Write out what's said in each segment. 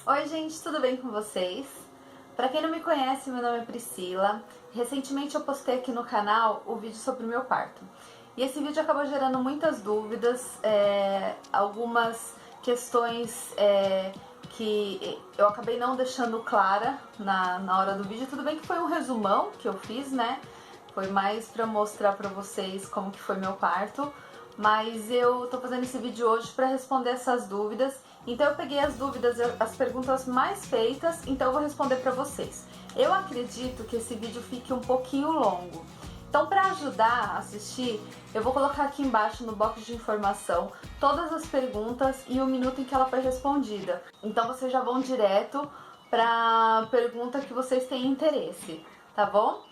Oi gente, tudo bem com vocês? Pra quem não me conhece, meu nome é Priscila. Recentemente eu postei aqui no canal o vídeo sobre o meu parto. E esse vídeo acabou gerando muitas dúvidas, algumas questões que eu acabei não deixando clara na hora do vídeo. Tudo bem que foi um resumão que eu fiz, né? Foi mais pra mostrar pra vocês como que foi meu parto. Mas eu tô fazendo esse vídeo hoje pra responder essas dúvidas. Então eu peguei as dúvidas, as perguntas mais feitas, então eu vou responder pra vocês. Eu acredito que esse vídeo fique um pouquinho longo. Então, para ajudar a assistir, eu vou colocar aqui embaixo no box de informação todas as perguntas e o minuto em que ela foi respondida. Então, vocês já vão direto para a pergunta que vocês têm interesse, tá bom?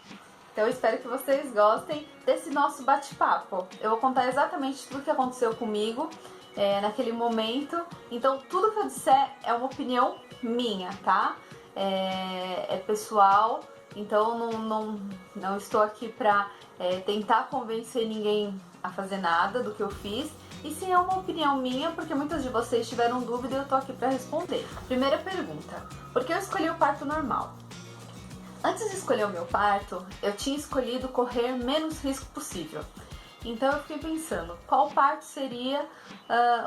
Então, eu espero que vocês gostem desse nosso bate-papo. Eu vou contar exatamente tudo o que aconteceu comigo naquele momento. Então, tudo que eu disser é uma opinião minha, tá? É pessoal. Então não estou aqui pra tentar convencer ninguém a fazer nada do que eu fiz. E sim, é uma opinião minha, porque muitas de vocês tiveram dúvida e eu tô aqui pra responder. Primeira pergunta: por que eu escolhi o parto normal? Antes de escolher o meu parto, eu tinha escolhido correr menos risco possível. Então eu fiquei pensando, qual parto seria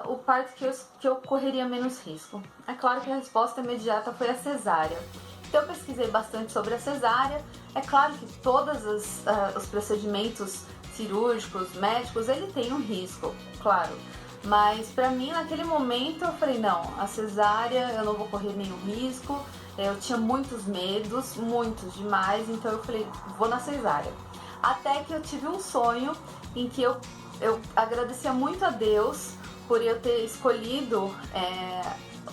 o parto que eu correria menos risco? É claro que a resposta imediata foi a cesárea. Então eu pesquisei bastante sobre a cesárea. É claro que todos os procedimentos cirúrgicos, médicos, ele tem um risco, claro. Mas pra mim, naquele momento, eu falei, não, a cesárea eu não vou correr nenhum risco. Eu tinha muitos medos, muitos demais, então eu falei, vou na cesárea. Até que eu tive um sonho em que eu agradecia muito a Deus por eu ter escolhido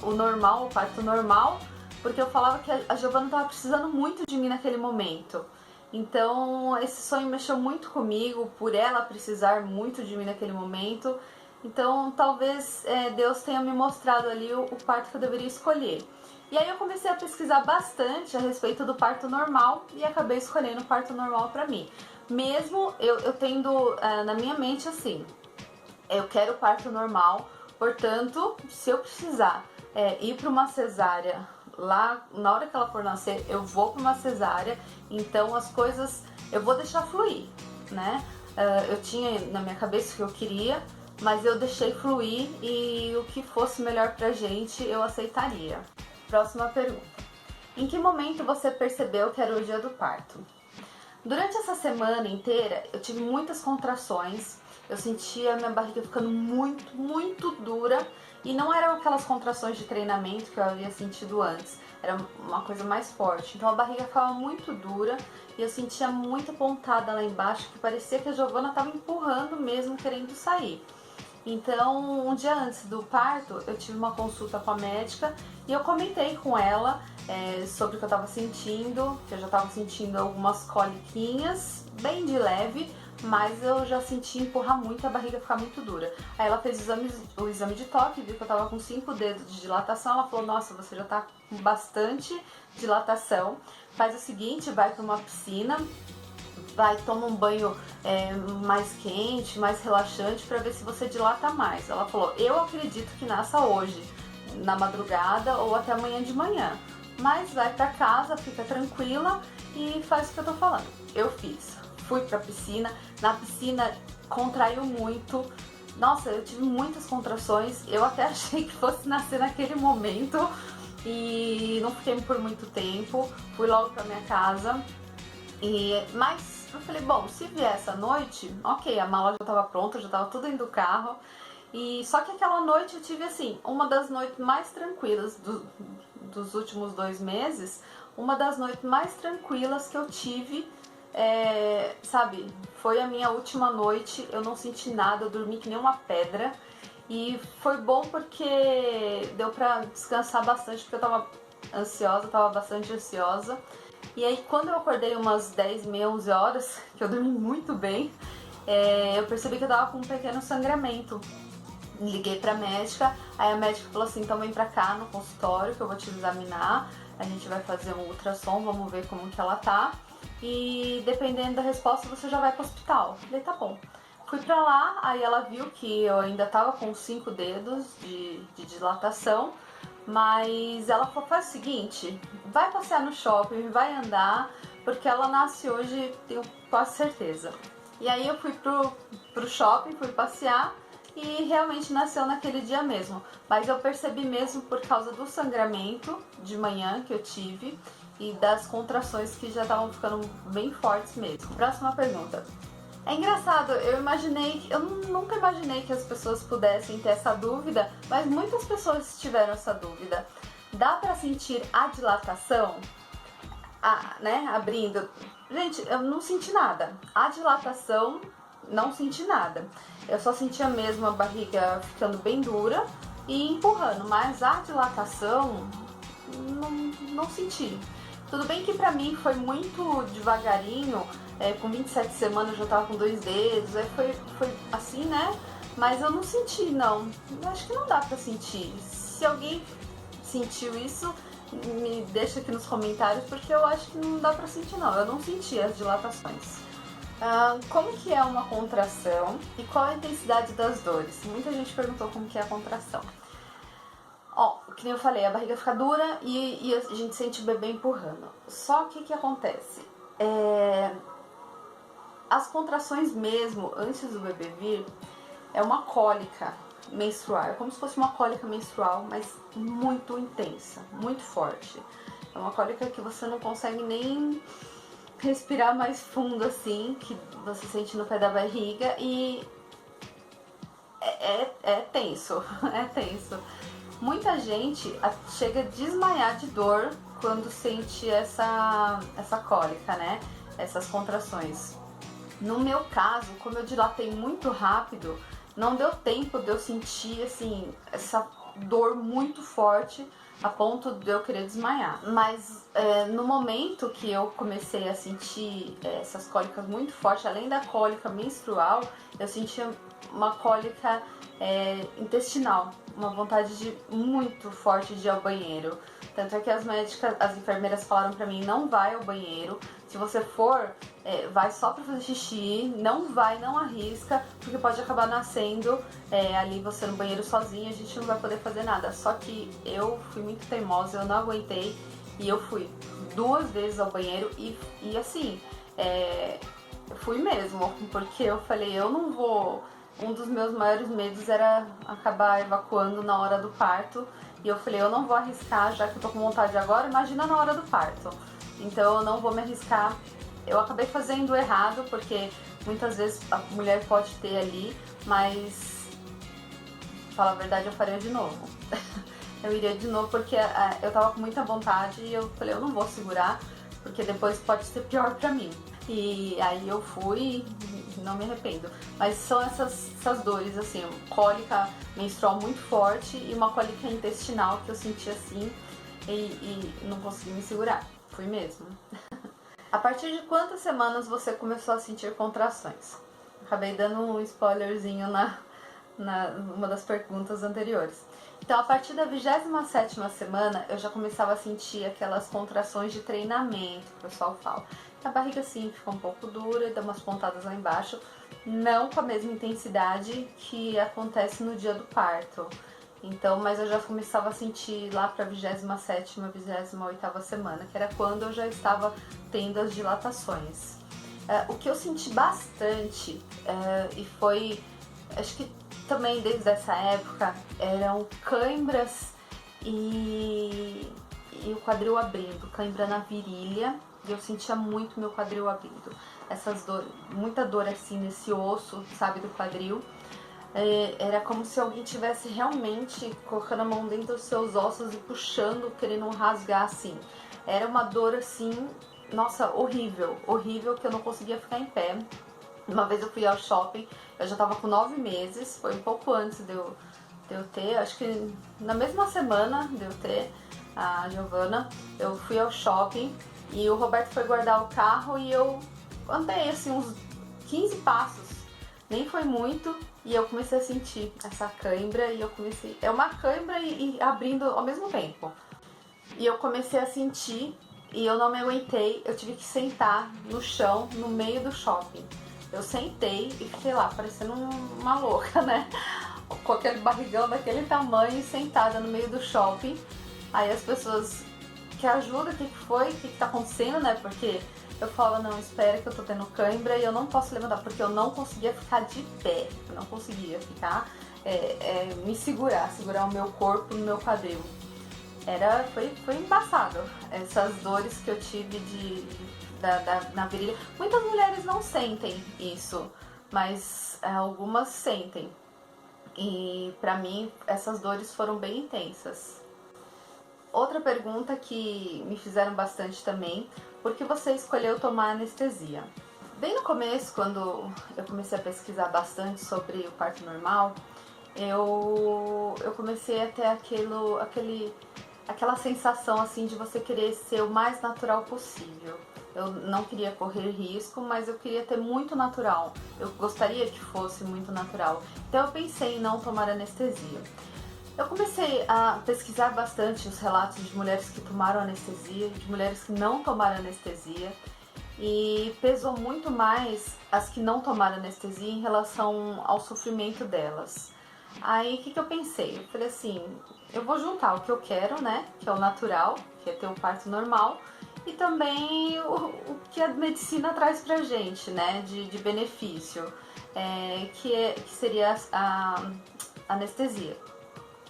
o normal, o parto normal, porque eu falava que a Giovana estava precisando muito de mim naquele momento. Então esse sonho mexeu muito comigo, por ela precisar muito de mim naquele momento. Então talvez Deus tenha me mostrado ali o parto que eu deveria escolher. E aí eu comecei a pesquisar bastante a respeito do parto normal e acabei escolhendo o parto normal pra mim. Mesmo eu tendo na minha mente assim, eu quero o parto normal, portanto, se eu precisar ir para uma cesárea lá, na hora que ela for nascer, eu vou para uma cesárea, então as coisas eu vou deixar fluir, né? Eu tinha na minha cabeça o que eu queria, mas eu deixei fluir e o que fosse melhor pra gente eu aceitaria. Próxima pergunta: em que momento você percebeu que era o dia do parto? Durante essa semana inteira eu tive muitas contrações, eu sentia a minha barriga ficando muito, muito dura e não eram aquelas contrações de treinamento que eu havia sentido antes, era uma coisa mais forte. Então a barriga ficava muito dura e eu sentia muita pontada lá embaixo que parecia que a Giovana estava empurrando mesmo, querendo sair. Então, um dia antes do parto, eu tive uma consulta com a médica e eu comentei com ela sobre o que eu estava sentindo, que eu já estava sentindo algumas coliquinhas, bem de leve, mas eu já senti empurrar muito, a barriga ficar muito dura. Aí ela fez o exame de toque, viu que eu estava com 5 dedos de dilatação, ela falou, nossa, você já está com bastante dilatação, faz o seguinte, vai para uma piscina, vai, toma um banho mais quente, mais relaxante para ver se você dilata mais. Ela falou, eu acredito que nasça hoje, na madrugada ou até amanhã de manhã. Mas vai pra casa, fica tranquila e faz o que eu tô falando. Eu fiz. Fui pra piscina, na piscina contraiu muito. Nossa, eu tive muitas contrações, eu até achei que fosse nascer naquele momento e não fiquei por muito tempo, fui logo pra minha casa. Mas eu falei, bom, se vier essa noite, ok, a mala já estava pronta, já estava tudo dentro do carro. E só que aquela noite eu tive assim, uma das noites mais tranquilas dos últimos 2 meses, uma das noites mais tranquilas que eu tive, sabe, foi a minha última noite, eu não senti nada, eu dormi que nem uma pedra. E foi bom porque deu pra descansar bastante, porque eu tava ansiosa, tava bastante ansiosa. E aí quando eu acordei umas 10, meia, 11 horas, que eu dormi muito bem, eu percebi que eu tava com um pequeno sangramento. Liguei pra médica, aí a médica falou assim, então vem pra cá no consultório que eu vou te examinar, a gente vai fazer um ultrassom, vamos ver como que ela tá, e dependendo da resposta você já vai pro hospital. Falei, tá bom. Fui pra lá, aí ela viu que eu ainda tava com 5 dedos de dilatação, Mas ela falou, faz o seguinte, vai passear no shopping, vai andar, porque ela nasce hoje, tenho quase certeza. E aí eu fui pro shopping, fui passear e realmente nasceu naquele dia mesmo. Mas eu percebi mesmo por causa do sangramento de manhã que eu tive e das contrações que já estavam ficando bem fortes mesmo. Próxima pergunta. É engraçado, eu nunca imaginei que as pessoas pudessem ter essa dúvida, mas muitas pessoas tiveram essa dúvida. Dá pra sentir a dilatação? Né, abrindo. Gente, eu não senti nada. A dilatação, não senti nada. Eu só sentia mesmo a barriga ficando bem dura e empurrando, mas a dilatação, não senti. Tudo bem que pra mim foi muito devagarinho, com 27 semanas eu já tava com 2 dedos, aí foi assim, né? Mas eu não senti, não. Eu acho que não dá pra sentir. Se alguém sentiu isso, me deixa aqui nos comentários, porque eu acho que não dá pra sentir, não. Eu não senti as dilatações. Como que é uma contração e qual a intensidade das dores? Muita gente perguntou como que é a contração. Que nem eu falei, a barriga fica dura e a gente sente o bebê empurrando. Só que o que acontece? As contrações mesmo, antes do bebê vir, é uma cólica menstrual. É como se fosse uma cólica menstrual, mas muito intensa, muito forte. É uma cólica que você não consegue nem respirar mais fundo assim, que você sente no pé da barriga e é tenso, é tenso. Muita gente chega a desmaiar de dor quando sente essa cólica, né? Essas contrações. No meu caso, como eu dilatei muito rápido, não deu tempo de eu sentir assim, essa dor muito forte a ponto de eu querer desmaiar. Mas no momento que eu comecei a sentir essas cólicas muito fortes, além da cólica menstrual, eu sentia uma cólica intestinal, uma vontade muito forte de ir ao banheiro. Tanto é que as enfermeiras falaram pra mim, não vai ao banheiro. Se você for, vai só pra fazer xixi, não arrisca, porque pode acabar nascendo ali você no banheiro sozinha, a gente não vai poder fazer nada. Só que eu fui muito teimosa, eu não aguentei e eu fui 2 vezes ao banheiro e assim, fui mesmo, porque eu falei, eu não vou... Um dos meus maiores medos era acabar evacuando na hora do parto. E eu falei, eu não vou arriscar, já que eu tô com vontade agora, imagina na hora do parto. Então eu não vou me arriscar. Eu acabei fazendo errado, porque muitas vezes a mulher pode ter ali, mas, pra falar a verdade, eu faria de novo. Eu iria de novo porque eu tava com muita vontade e eu falei, eu não vou segurar, porque depois pode ser pior pra mim. E aí eu fui, não me arrependo. Mas são essas dores, assim, cólica menstrual muito forte e uma cólica intestinal que eu senti assim e não consegui me segurar. Fui mesmo. A partir de quantas semanas você começou a sentir contrações? Acabei dando um spoilerzinho numa das perguntas anteriores. Então, a partir da 27ª semana, eu já começava a sentir aquelas contrações de treinamento, que o pessoal fala. A barriga, sim, fica um pouco dura e dá umas pontadas lá embaixo. Não com a mesma intensidade que acontece no dia do parto. Então, mas eu já começava a sentir lá para a 27ª, 28ª semana, que era quando eu já estava tendo as dilatações. O que eu senti bastante, e foi, acho que também desde essa época, eram cãibras e o quadril abrindo, cãibra na virilha, e eu sentia muito meu quadril abrindo. Essas dores, muita dor assim nesse osso, sabe, do quadril. Era como se alguém tivesse realmente colocando a mão dentro dos seus ossos e puxando, querendo rasgar assim. Era uma dor assim, nossa, horrível, horrível, que eu não conseguia ficar em pé. Uma vez eu fui ao shopping, eu já tava com 9 meses, foi um pouco antes de eu ter, acho que na mesma semana de eu ter a Giovana, eu fui ao shopping e o Roberto foi guardar o carro e eu andei assim uns 15 passos, nem foi muito, e eu comecei a sentir essa cãibra e eu comecei... É uma cãibra e abrindo ao mesmo tempo. E eu comecei a sentir e eu não me aguentei, eu tive que sentar no chão, no meio do shopping. Eu sentei e fiquei lá, parecendo uma louca, né? com aquele barrigão daquele tamanho, sentada no meio do shopping. Aí as pessoas que ajudam, o que foi, o que tá acontecendo, né? Porque eu falo, não, espera que eu tô tendo cãibra e eu não posso levantar, porque eu não conseguia ficar de pé, eu não conseguia ficar, me segurar o meu corpo no meu quadril. Foi embaçado, essas dores que eu tive na virilha. Muitas mulheres não sentem isso, mas algumas sentem. E pra mim, essas dores foram bem intensas. Outra pergunta que me fizeram bastante também, por que você escolheu tomar anestesia? Bem no começo, quando eu comecei a pesquisar bastante sobre o parto normal, eu comecei a ter aquela sensação assim de você querer ser o mais natural possível. Eu não queria correr risco, mas eu queria ter muito natural. Eu gostaria que fosse muito natural. Então eu pensei em não tomar anestesia. Eu comecei a pesquisar bastante os relatos de mulheres que tomaram anestesia, de mulheres que não tomaram anestesia, e pesou muito mais as que não tomaram anestesia em relação ao sofrimento delas. Aí o que eu pensei? Eu falei assim, eu vou juntar o que eu quero, né, que é o natural, que é ter um parto normal, e também o que a medicina traz pra gente, né, de benefício, que seria a anestesia.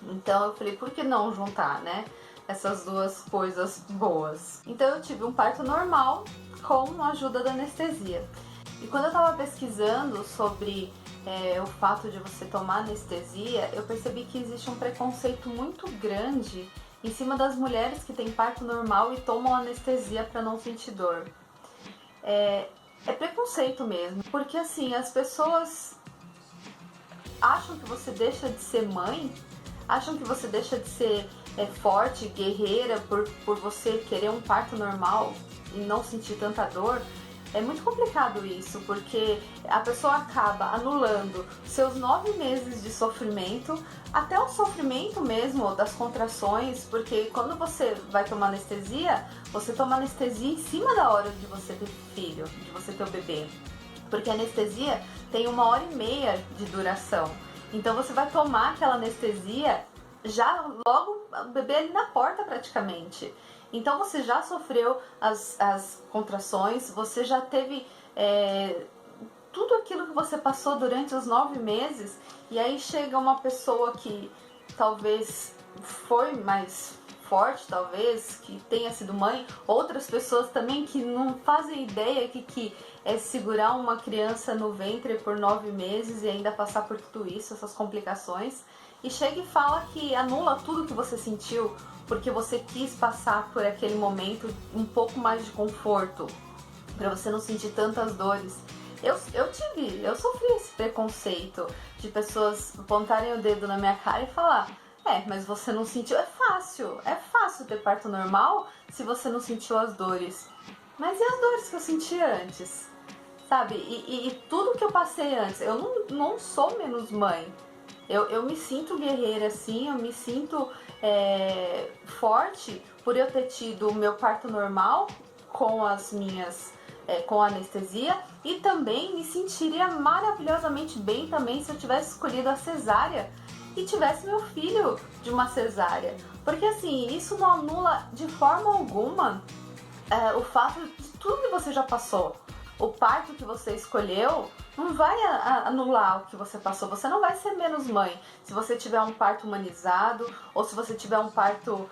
Então eu falei, por que não juntar, né, essas duas coisas boas? Então eu tive um parto normal com a ajuda da anestesia. E quando eu tava pesquisando sobre o fato de você tomar anestesia, eu percebi que existe um preconceito muito grande em cima das mulheres que têm parto normal e tomam anestesia para não sentir dor. É preconceito mesmo, porque assim, as pessoas acham que você deixa de ser mãe, acham que você deixa de ser forte, guerreira por você querer um parto normal e não sentir tanta dor. É muito complicado isso, porque a pessoa acaba anulando seus 9 meses de sofrimento, até o sofrimento mesmo das contrações, porque quando você vai tomar anestesia, você toma anestesia em cima da hora de você ter filho, de você ter o bebê. Porque a anestesia tem 1h30 de duração. Então você vai tomar aquela anestesia já logo o bebê ali na porta praticamente. Então você já sofreu as contrações, você já teve tudo aquilo que você passou durante os 9 meses, e aí chega uma pessoa que talvez foi mais forte, talvez, que tenha sido mãe, outras pessoas também que não fazem ideia que é segurar uma criança no ventre por 9 meses e ainda passar por tudo isso, essas complicações, e chega e fala que anula tudo que você sentiu, porque você quis passar por aquele momento um pouco mais de conforto, para você não sentir tantas dores. Eu sofri esse preconceito de pessoas apontarem o dedo na minha cara e falar, mas você não sentiu, é fácil ter parto normal se você não sentiu as dores. Mas e as dores que eu senti antes? Sabe? E tudo que eu passei antes, eu não sou menos mãe. Eu me sinto guerreira, sim, eu me sinto forte por eu ter tido o meu parto normal com com a anestesia, e também me sentiria maravilhosamente bem também se eu tivesse escolhido a cesárea e tivesse meu filho de uma cesárea. Porque assim, isso não anula de forma alguma o fato de tudo que você já passou. O parto que você escolheu não vai anular o que você passou. Você não vai ser menos mãe se você tiver um parto humanizado ou se você tiver um parto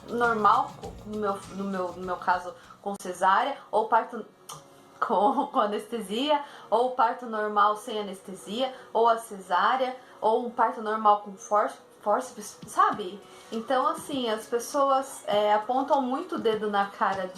normal, no meu caso com cesárea, ou parto com anestesia, ou parto normal sem anestesia, ou a cesárea, ou um parto normal com fórceps, sabe? Então, assim, as pessoas apontam muito o dedo na cara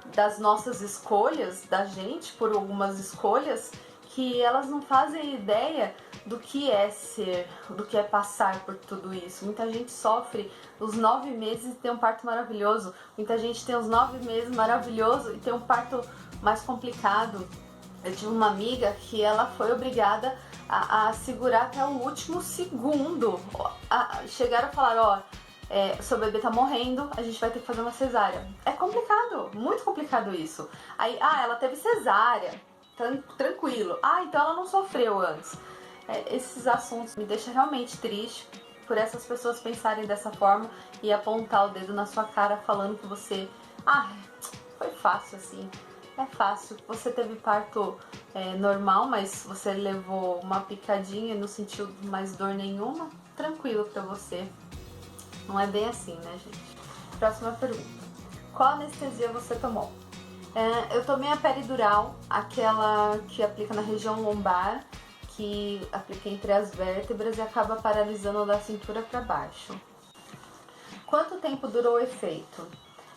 das nossas escolhas, da gente, por algumas escolhas, que elas não fazem ideia do que é ser, do que é passar por tudo isso. Muita gente sofre os 9 meses e tem um parto maravilhoso. Muita gente tem os 9 meses maravilhoso e tem um parto mais complicado. Eu tive uma amiga que ela foi obrigada a segurar até o último segundo. Chegaram a falar, seu bebê tá morrendo, a gente vai ter que fazer uma cesárea. É complicado, muito complicado isso. Aí, ela teve cesárea, tranquilo. Então ela não sofreu antes. esses assuntos me deixam realmente triste por essas pessoas pensarem dessa forma e apontar o dedo na sua cara falando que você... foi fácil assim. É fácil. Você teve parto normal, mas você levou uma picadinha e não sentiu mais dor nenhuma. Tranquilo pra você. Não é bem assim, né, gente? Próxima pergunta. Qual anestesia você tomou? Eu tomei a peridural, aquela que aplica na região lombar, que aplica entre as vértebras e acaba paralisando da cintura para baixo. Quanto tempo durou o efeito?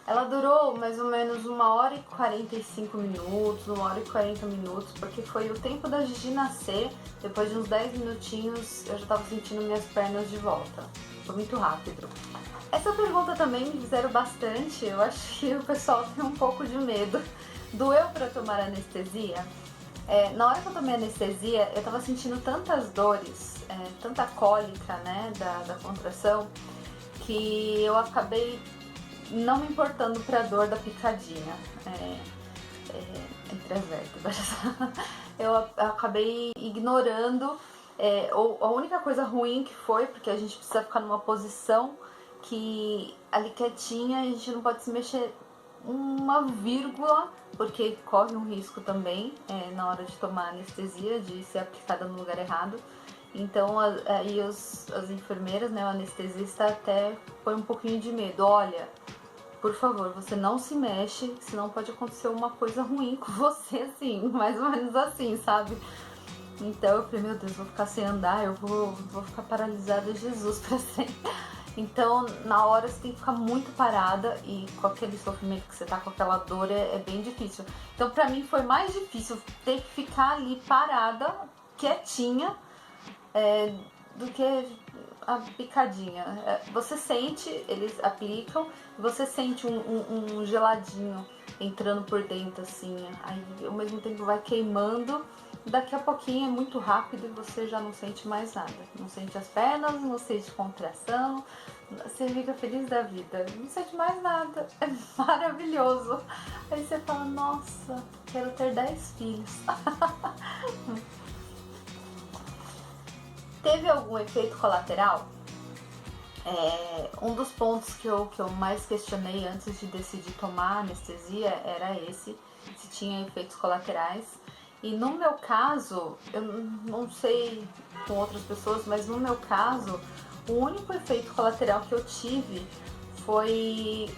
Ela durou mais ou menos 1h e 45 minutos, 1h e 40 minutos, porque foi o tempo da Gigi nascer. Depois de uns 10 minutinhos eu já estava sentindo minhas pernas de volta. Foi muito rápido. Essa pergunta também me fizeram bastante, eu acho que o pessoal tem um pouco de medo. Doeu para tomar anestesia? Na hora que eu tomei anestesia, eu tava sentindo tantas dores, tanta cólica, né, da contração, que eu acabei não me importando pra dor da picadinha entre as vértebras. Eu acabei ignorando. A única coisa ruim que foi, porque a gente precisa ficar numa posição que ali quietinha, a gente não pode se mexer uma vírgula, porque corre um risco também na hora de tomar anestesia, de ser aplicada no lugar errado. Então aí as enfermeiras, né, o anestesista até põe um pouquinho de medo. Olha, por favor, você não se mexe, senão pode acontecer uma coisa ruim com você, assim, mais ou menos assim, sabe? Então eu falei, meu Deus, vou ficar sem andar, eu vou ficar paralisada, Jesus, pra sempre. Então, na hora você tem que ficar muito parada e com aquele sofrimento que você tá, com aquela dor, é bem difícil. Então, pra mim foi mais difícil ter que ficar ali parada, quietinha, do que a picadinha. Você sente, eles aplicam, você sente um geladinho entrando por dentro, assim, aí ao mesmo tempo vai queimando. Daqui a pouquinho é muito rápido e você já não sente mais nada. Não sente as pernas, não sente contração, você fica feliz da vida. Não sente mais nada. É maravilhoso. Aí você fala, nossa, quero ter 10 filhos. Teve algum efeito colateral? Um dos pontos que eu mais questionei antes de decidir tomar anestesia era esse, se tinha efeitos colaterais. E no meu caso, eu não sei com outras pessoas, mas no meu caso, o único efeito colateral que eu tive foi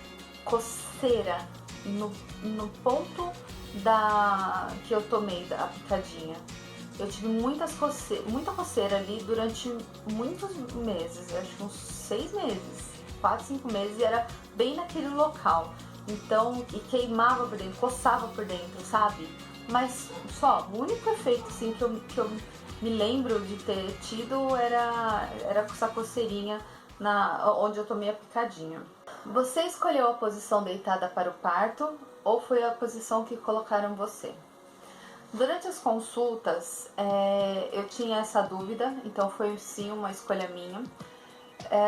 coceira no ponto que eu tomei a picadinha. Eu tive muita coceira ali durante muitos meses, acho que uns 6 meses, 4, 5 meses, e era bem naquele local. Então, e queimava por dentro, coçava por dentro, sabe? Mas só, o único efeito assim, que eu me lembro de ter tido era com essa coceirinha onde eu tomei a picadinha. Você escolheu a posição deitada para o parto ou foi a posição que colocaram você? Durante as consultas eu tinha essa dúvida, então foi sim uma escolha minha.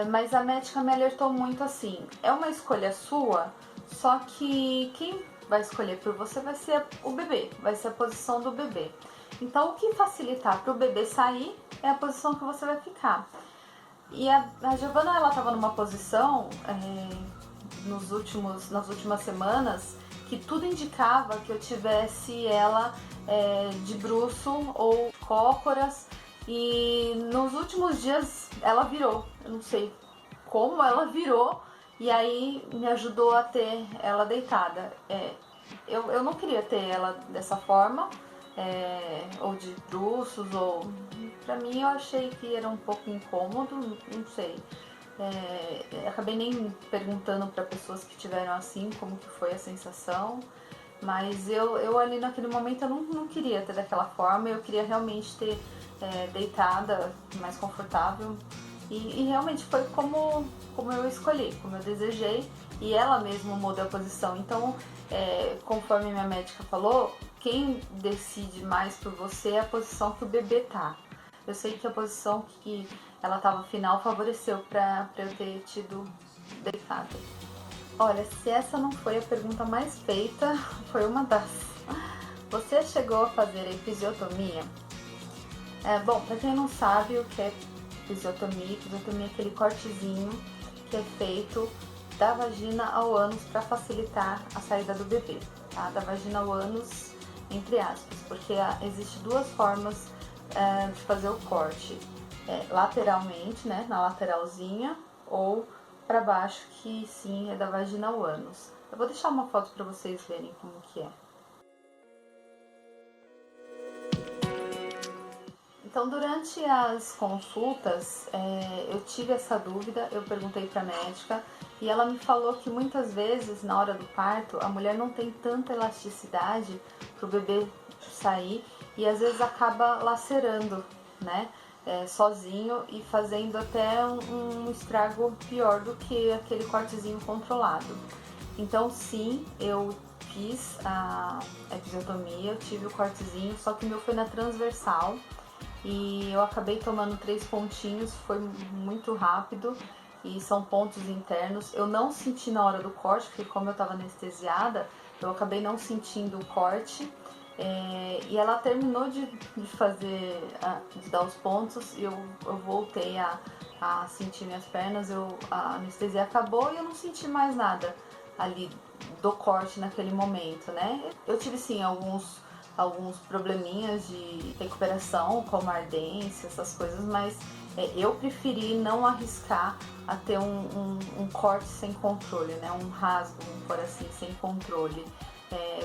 Mas a médica me alertou muito assim, é uma escolha sua, só que quem vai escolher por você vai ser o bebê, vai ser a posição do bebê. Então o que facilitar para o bebê sair é a posição que você vai ficar. E a Giovana, ela estava numa posição nas últimas semanas que tudo indicava que eu tivesse ela de bruço ou cócoras, e nos últimos dias ela virou, eu não sei como ela virou, e aí me ajudou a ter ela deitada. Eu não queria ter ela dessa forma, ou de bruços, ou... Pra mim eu achei que era um pouco incômodo, não sei. Acabei nem perguntando para pessoas que tiveram assim, como que foi a sensação. Mas eu ali naquele momento eu não queria ter daquela forma, eu queria realmente ter deitada, mais confortável. E realmente foi como eu escolhi, como eu desejei, e ela mesma mudou a posição. Então, conforme minha médica falou, quem decide mais por você é a posição que o bebê tá. Eu sei que a posição que ela tava final favoreceu para eu ter tido deitada. Olha, se essa não foi a pergunta mais feita, foi uma das. Você chegou a fazer a episiotomia? Bom, pra quem não sabe o que é episiotomia é aquele cortezinho que é feito da vagina ao ânus para facilitar a saída do bebê, tá? Da vagina ao ânus, entre aspas, porque existe duas formas de fazer o corte, lateralmente, né, na lateralzinha, ou para baixo, que sim é da vagina ao ânus. Eu vou deixar uma foto para vocês verem como que é. Então, durante as consultas, eu tive essa dúvida, eu perguntei para a médica e ela me falou que muitas vezes, na hora do parto, a mulher não tem tanta elasticidade para o bebê sair e às vezes acaba lacerando, né, sozinho e fazendo até um estrago pior do que aquele cortezinho controlado. Então, sim, eu fiz a episiotomia, eu tive o cortezinho, só que o meu foi na transversal. E eu acabei tomando 3 pontinhos, foi muito rápido e são pontos internos. Eu não senti na hora do corte, porque como eu estava anestesiada, eu acabei não sentindo o corte. E ela terminou de fazer, de dar os pontos e eu voltei a sentir minhas pernas, a anestesia acabou e eu não senti mais nada ali do corte naquele momento, né? Eu tive sim alguns probleminhas de recuperação, como ardência, essas coisas, mas eu preferi não arriscar a ter um corte sem controle, né? Um rasgo, por assim, sem controle.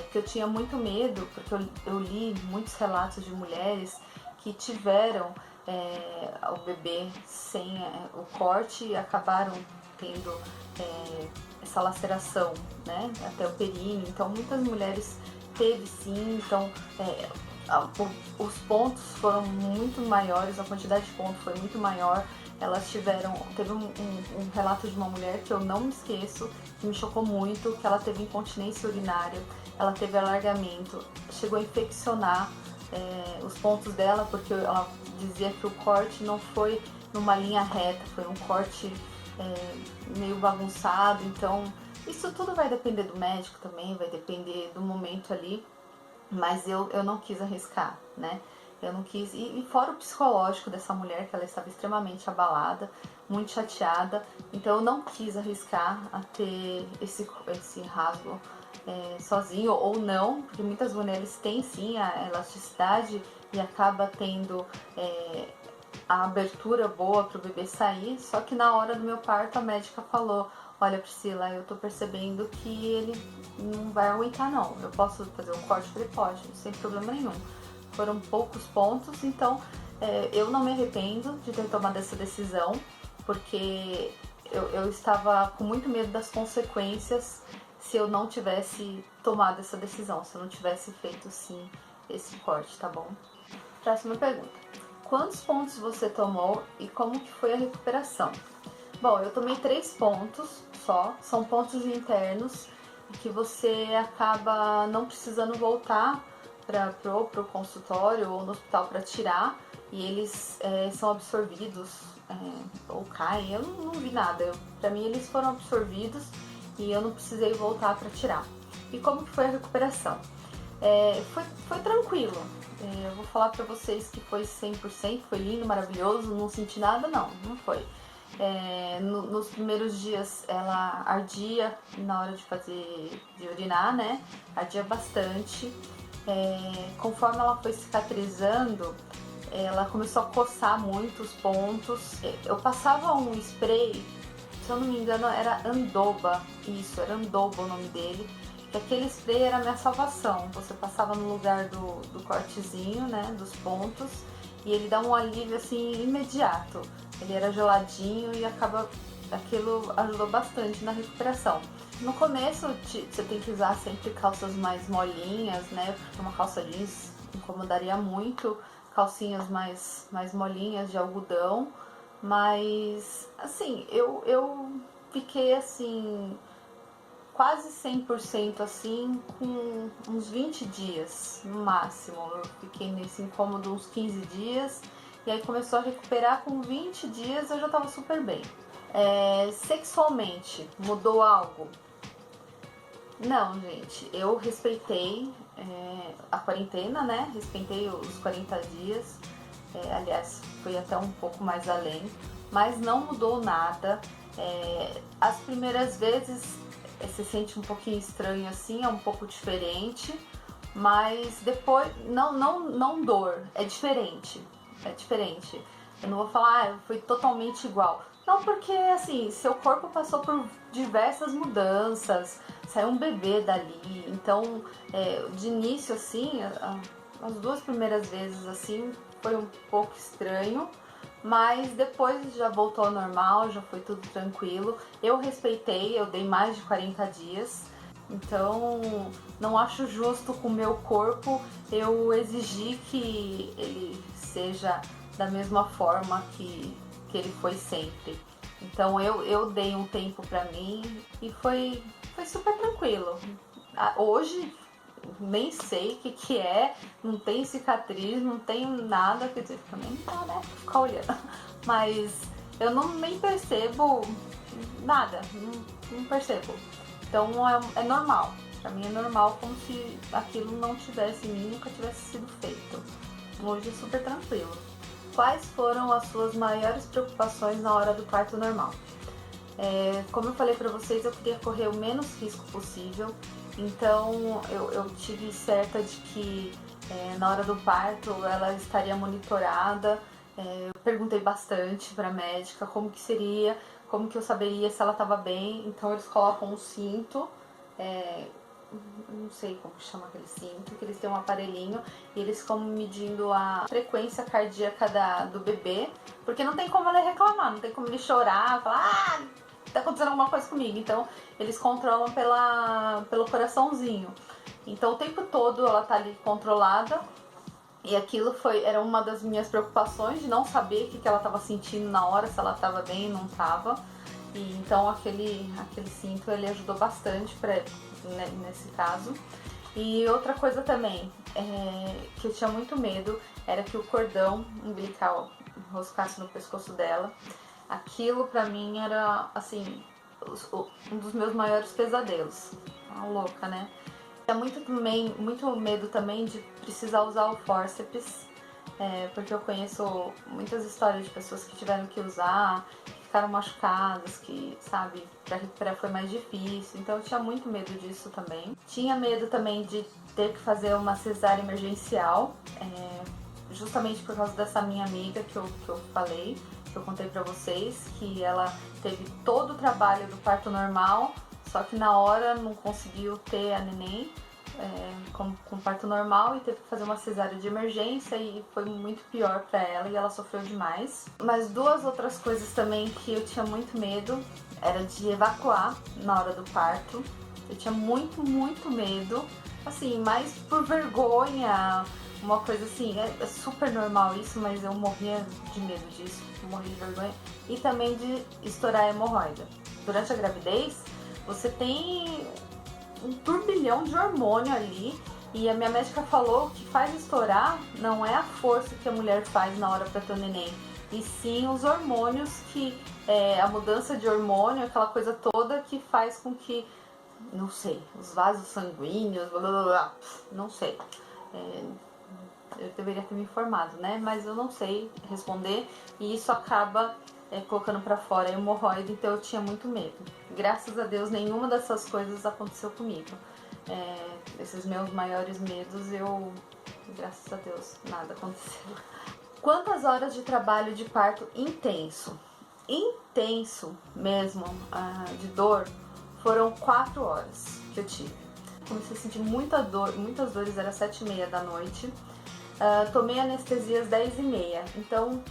Porque eu tinha muito medo, porque eu li muitos relatos de mulheres que tiveram o bebê sem o corte e acabaram tendo essa laceração, né? Até o períneo. Então, muitas mulheres teve sim, então os pontos foram muito maiores, a quantidade de pontos foi muito maior. Teve um relato de uma mulher que eu não me esqueço, que me chocou muito, que ela teve incontinência urinária, ela teve alargamento, chegou a infeccionar os pontos dela, porque ela dizia que o corte não foi numa linha reta, foi um corte meio bagunçado, então isso tudo vai depender do médico também, vai depender do momento ali, mas eu não quis arriscar, né? Eu não quis, e fora o psicológico dessa mulher, que ela estava extremamente abalada, muito chateada, então eu não quis arriscar a ter esse rasgo sozinho ou não, porque muitas mulheres têm sim a elasticidade e acaba tendo a abertura boa para o bebê sair, só que na hora do meu parto a médica falou: olha, Priscila, eu tô percebendo que ele não vai aguentar não, eu posso fazer um corte? Eu falei: pode, sem problema nenhum. Foram poucos pontos, então eu não me arrependo de ter tomado essa decisão, porque eu estava com muito medo das consequências se eu não tivesse tomado essa decisão, se eu não tivesse feito sim esse corte, tá bom? Próxima pergunta: quantos pontos você tomou e como que foi a recuperação? Bom, eu tomei 3 pontos só, são pontos internos que você acaba não precisando voltar pro consultório ou no hospital para tirar, e eles são absorvidos ou caem, eu não vi nada, para mim eles foram absorvidos e eu não precisei voltar para tirar. E como que foi a recuperação? Foi tranquilo. Eu vou falar pra vocês que foi 100%, foi lindo, maravilhoso, não senti nada, não foi. Nos primeiros dias ela ardia na hora de urinar, né? Ardia bastante. Conforme ela foi cicatrizando, ela começou a coçar muito os pontos. Eu passava um spray, se eu não me engano era Andoba, isso, era Andoba o nome dele, que aquele spray era a minha salvação. Você passava no lugar do cortezinho, né, dos pontos, e ele dá um alívio assim imediato. Ele era geladinho e aquilo ajudou bastante na recuperação. No começo você tem que usar sempre calças mais molinhas, né, porque uma calça jeans incomodaria muito, calcinhas mais molinhas de algodão, mas assim, eu fiquei assim quase 100% assim, com uns 20 dias no máximo. Eu fiquei nesse incômodo uns 15 dias e aí começou a recuperar. Com 20 dias eu já estava super bem. Sexualmente, mudou algo? Não, gente, eu respeitei a quarentena, né? Respeitei os 40 dias. aliás, fui até um pouco mais além, mas não mudou nada. As primeiras vezes se sente um pouquinho estranho assim, é um pouco diferente, mas depois, não dor, é diferente. Eu não vou falar, foi totalmente igual. Não, porque assim, seu corpo passou por diversas mudanças, saiu um bebê dali, então de início assim, as 2 primeiras vezes assim, foi um pouco estranho, mas depois já voltou ao normal, já foi tudo tranquilo. Eu respeitei, eu dei mais de 40 dias, então não acho justo com o meu corpo eu exigir que ele seja da mesma forma que ele foi sempre. Então eu dei um tempo pra mim e foi super tranquilo. Hoje nem sei o que é, não tem cicatriz, não tem nada, quer dizer, também não dá, né? Ficar olhando. Mas eu nem percebo nada, não percebo. Então é normal. Pra mim é normal, como se aquilo não tivesse em mim, nunca tivesse sido feito. Hoje é super tranquilo. Quais foram as suas maiores preocupações na hora do parto normal? Como eu falei pra vocês, eu queria correr o menos risco possível. Então eu tive certa de que na hora do parto ela estaria monitorada. Eu perguntei bastante pra médica como que seria, como que eu saberia se ela estava bem. Então eles colocam um cinto, não sei como chama aquele cinto, que eles têm um aparelhinho e eles ficam medindo a frequência cardíaca do bebê, porque não tem como ele reclamar, não tem como ele chorar, falar, tá acontecendo alguma coisa comigo. Então eles controlam pelo coraçãozinho. Então o tempo todo ela tá ali controlada. E aquilo era uma das minhas preocupações, de não saber o que ela estava sentindo na hora, se ela estava bem ou não estava. E então aquele cinto ele ajudou bastante nesse caso. E outra coisa também, que eu tinha muito medo, era que o cordão umbilical enroscasse no pescoço dela. Aquilo pra mim era, assim, um dos meus maiores pesadelos. Uma louca, né? Tinha muito medo também de precisar usar o fórceps, porque eu conheço muitas histórias de pessoas que tiveram que usar, que ficaram machucadas, que, sabe, pra recuperar foi mais difícil. Então eu tinha muito medo disso também. Tinha medo também de ter que fazer uma cesárea emergencial, justamente por causa dessa minha amiga que eu falei, que eu contei pra vocês, que ela teve todo o trabalho do parto normal, só que na hora não conseguiu ter a neném com parto normal e teve que fazer uma cesárea de emergência e foi muito pior pra ela e ela sofreu demais. Mas 2 outras coisas também que eu tinha muito medo era de evacuar na hora do parto. Eu tinha muito medo, assim, mais por vergonha, uma coisa assim, é super normal isso, mas eu morria de medo disso, morria de vergonha. E também de estourar a hemorroida. Durante a gravidez, você tem um turbilhão de hormônio ali, e a minha médica falou que faz estourar não é a força que a mulher faz na hora para ter o neném, e sim os hormônios a mudança de hormônio, aquela coisa toda que faz com que, não sei, os vasos sanguíneos, blá blá blá, não sei. Eu deveria ter me informado, né? Mas eu não sei responder e isso acaba colocando pra fora a hemorroida, então eu tinha muito medo. Graças a Deus, nenhuma dessas coisas aconteceu comigo. Esses meus maiores medos, graças a Deus, nada aconteceu. Quantas horas de trabalho de parto intenso? Intenso mesmo, de dor, foram 4 horas que eu tive. Comecei a sentir muitas dores, era 7h30 da noite. Tomei anestesia às 10h30, então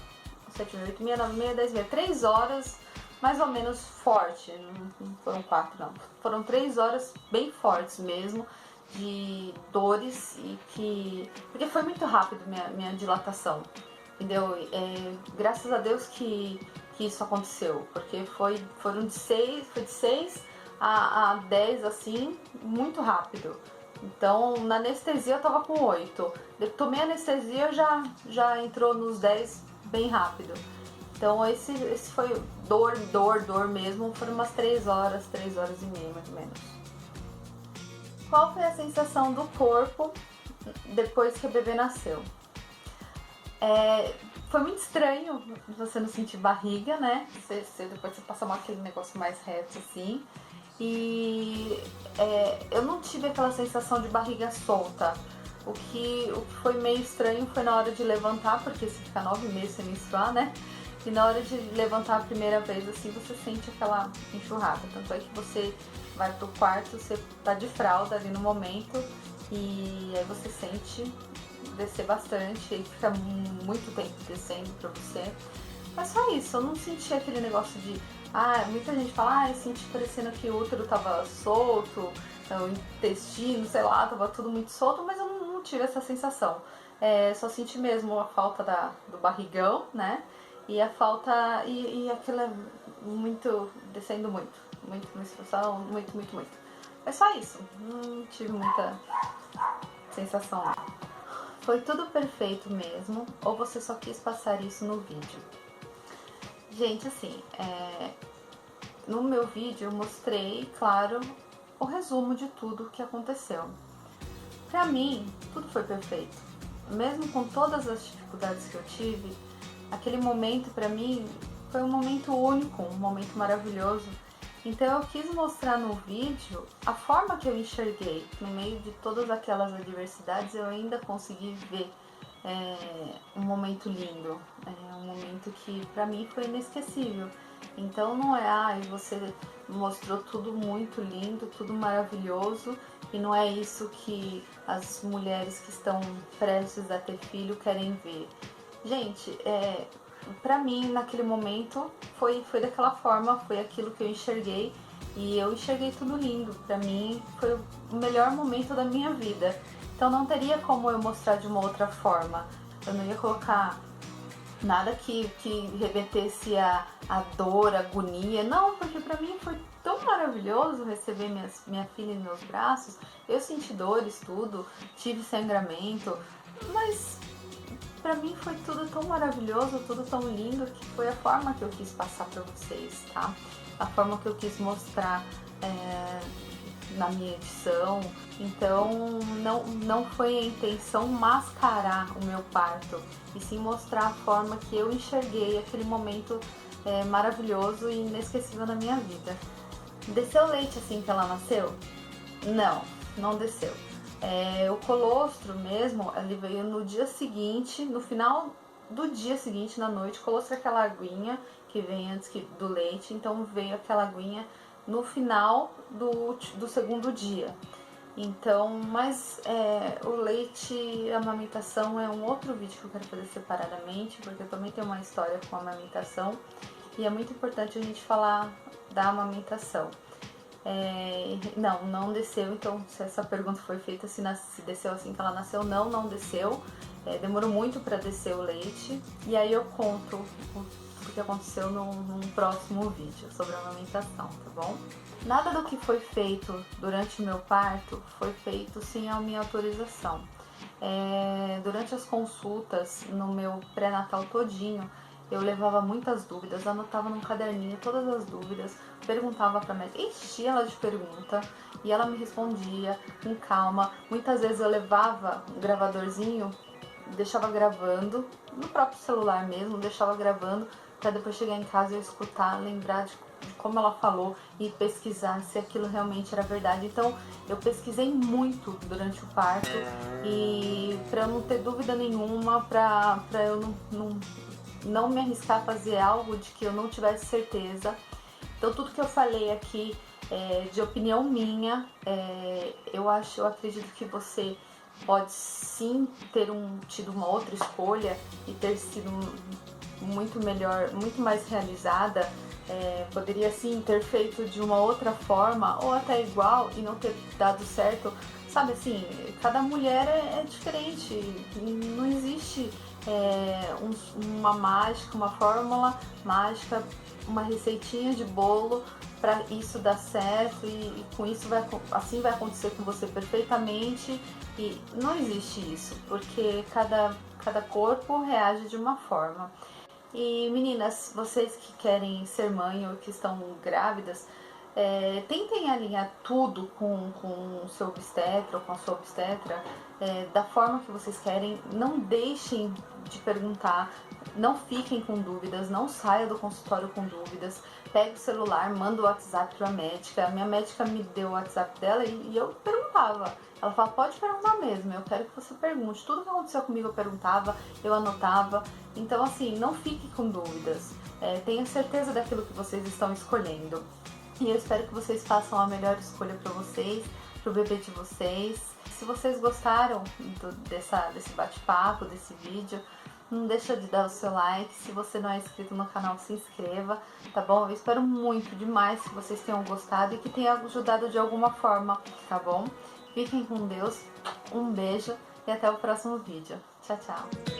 7h30, 8h30, 9h30, 10h30, 3 horas mais ou menos forte, não foram 4 não, foram 3 horas bem fortes mesmo, de dores porque foi muito rápido minha dilatação, entendeu? Graças a Deus que isso aconteceu, porque foram de 6 a 10 assim, muito rápido. Então, na anestesia eu tava com 8. Tomei anestesia, já entrou nos 10 bem rápido. Então, esse foi dor mesmo. Foram umas 3 horas e meia, mais ou menos. Qual foi a sensação do corpo depois que o bebê nasceu? Foi muito estranho você não sentir barriga, né? Depois você passa aquele negócio mais reto assim. E eu não tive aquela sensação de barriga solta. O que foi meio estranho foi na hora de levantar, porque você fica 9 meses sem menstruar, né? E na hora de levantar a primeira vez, assim, você sente aquela enxurrada. Tanto é que você vai pro quarto, você tá de fralda ali no momento, e aí você sente descer bastante, e fica muito tempo descendo pra você. Mas só isso, eu não senti aquele negócio de... muita gente fala, eu senti parecendo que o útero tava solto, o intestino, sei lá, tava tudo muito solto, mas eu não tive essa sensação. Só senti mesmo a falta do barrigão, né? E a falta, e aquela muito, descendo muito menstruação, muito. Mas só isso, não tive muita sensação não. Foi tudo perfeito mesmo, ou você só quis passar isso no vídeo? Gente, assim, no meu vídeo eu mostrei, claro, o resumo de tudo que aconteceu. Pra mim, tudo foi perfeito. Mesmo com todas as dificuldades que eu tive, aquele momento pra mim foi um momento único, um momento maravilhoso. Então eu quis mostrar no vídeo a forma que eu enxerguei. No meio de todas aquelas adversidades, eu ainda consegui ver um momento lindo, um momento que pra mim foi inesquecível. Então não você mostrou tudo muito lindo, tudo maravilhoso, e não é isso que as mulheres que estão prestes a ter filho querem ver. Gente, pra mim naquele momento foi daquela forma, foi aquilo que eu enxerguei, e eu enxerguei tudo lindo. Pra mim foi o melhor momento da minha vida. Então não teria como eu mostrar de uma outra forma. Eu não ia colocar nada que remetesse a dor, a agonia. Não, porque pra mim foi tão maravilhoso receber minha filha em meus braços. Eu senti dores, tudo, tive sangramento, mas pra mim foi tudo tão maravilhoso, tudo tão lindo, que foi a forma que eu quis passar pra vocês, tá? A forma que eu quis mostrar na minha edição. Então não foi a intenção mascarar o meu parto, e sim mostrar a forma que eu enxerguei aquele momento maravilhoso e inesquecível na minha vida. Desceu leite assim que ela nasceu? Não desceu. O colostro mesmo, ele veio no dia seguinte, no final do dia seguinte, na noite. Colostro é aquela aguinha que vem antes do leite, então veio aquela aguinha no final do segundo dia. Então, mas o leite, a amamentação é um outro vídeo que eu quero fazer separadamente, porque eu também tenho uma história com a amamentação, e é muito importante a gente falar da amamentação. Não desceu, então se essa pergunta foi feita, se desceu assim que ela nasceu, não desceu. Demorou muito para descer o leite, e aí eu conto o que aconteceu num próximo vídeo sobre a amamentação, tá bom? Nada do que foi feito durante o meu parto foi feito sem a minha autorização. Durante as consultas, no meu pré-natal todinho, eu levava muitas dúvidas, anotava num caderninho todas as dúvidas, perguntava pra médica, enchia ela de pergunta, e ela me respondia com calma. Muitas vezes eu levava um gravadorzinho, deixava gravando, no próprio celular mesmo, deixava gravando, pra depois chegar em casa e eu escutar, lembrar de como ela falou e pesquisar se aquilo realmente era verdade. Então eu pesquisei muito durante o parto, e pra eu não ter dúvida nenhuma, pra eu não me arriscar a fazer algo de que eu não tivesse certeza. Então tudo que eu falei aqui de opinião minha, eu acredito que você pode sim ter tido uma outra escolha e ter sido muito melhor, muito mais realizada. Poderia sim ter feito de uma outra forma, ou até igual, e não ter dado certo. Sabe assim, cada mulher é diferente, não existe uma mágica, uma fórmula mágica, uma receitinha de bolo para isso dar certo, e com isso assim vai acontecer com você perfeitamente. E não existe isso, porque cada corpo reage de uma forma. E meninas, vocês que querem ser mãe ou que estão grávidas, Tentem alinhar tudo com o seu obstetra ou com a sua obstetra da forma que vocês querem. Não deixem de perguntar, não fiquem com dúvidas, não saia do consultório com dúvidas. Pegue o celular, manda o WhatsApp para a médica. A minha médica me deu o WhatsApp dela e eu perguntava. Ela fala, pode perguntar mesmo, eu quero que você pergunte. Tudo que aconteceu comigo eu perguntava, eu anotava. Então assim, não fique com dúvidas. Tenha certeza daquilo que vocês estão escolhendo. E eu espero que vocês façam a melhor escolha para vocês, para o bebê de vocês. Se vocês gostaram desse bate-papo, desse vídeo, não deixa de dar o seu like. Se você não é inscrito no canal, se inscreva, tá bom? Eu espero muito demais que vocês tenham gostado e que tenha ajudado de alguma forma, tá bom? Fiquem com Deus, um beijo e até o próximo vídeo. Tchau, tchau!